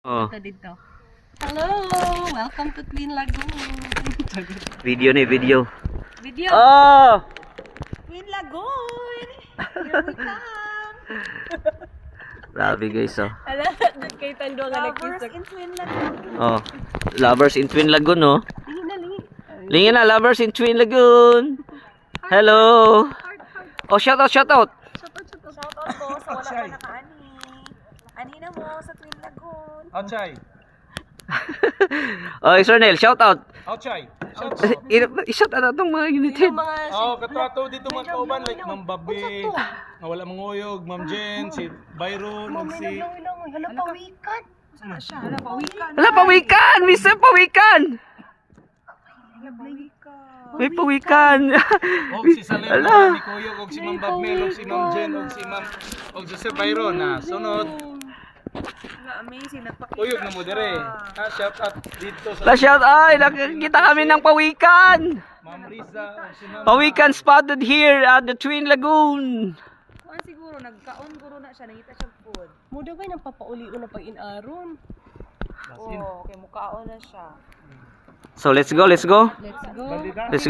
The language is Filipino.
Oh, Dito. Hello! Welcome to Twin Lagoon. video ni video. Video! Oh! Twin Lagoon! Here we come! Grabe guys, oh. Ala, doon kayo tando nga Lovers in Twin Lagoon. Oh. Lovers in Twin Lagoon, oh. Lingin na, lingin. Lingin na, lovers in Twin Lagoon. Hello. Oh, shout out, shout out. Shout out po sa wala pa nakaani. Ani na mo sa Twin Lagoon. Outside. Oh, Isernel, shout out. Outside. I-shout out itong mga united. Yung mga... Oh, katrato dito mga kauban like Ma'am Babi, nga wala manguyog, Ma'am Jen, si Byron, ug si Hala, pawikan. Saan siya? Hala, pawikan. Hala, pawikan! Mr. Pawikan! May pawikan. og si Salem, Ala. ni Kuyog, og si Ma'am Babmel, og si Ma'am Jen, og si Ma'am og si Sir Byron na. Sunod, Hala, amazing. Nagpakita Kuyog na mo dire. siya. Shout out dito La sa shout ay, nakikita kami ng pawikan. Ma'am Riza, og si Ma'am Pawikan spotted here at the Twin Lagoon. Kuan siguro, nagkaon guro na siya. Nangita siya food. Muda ba nang papauli na pag inaron? Oh, okay, mukaon na siya. So let's go, let's go. Let's go. Bandita. Let's go.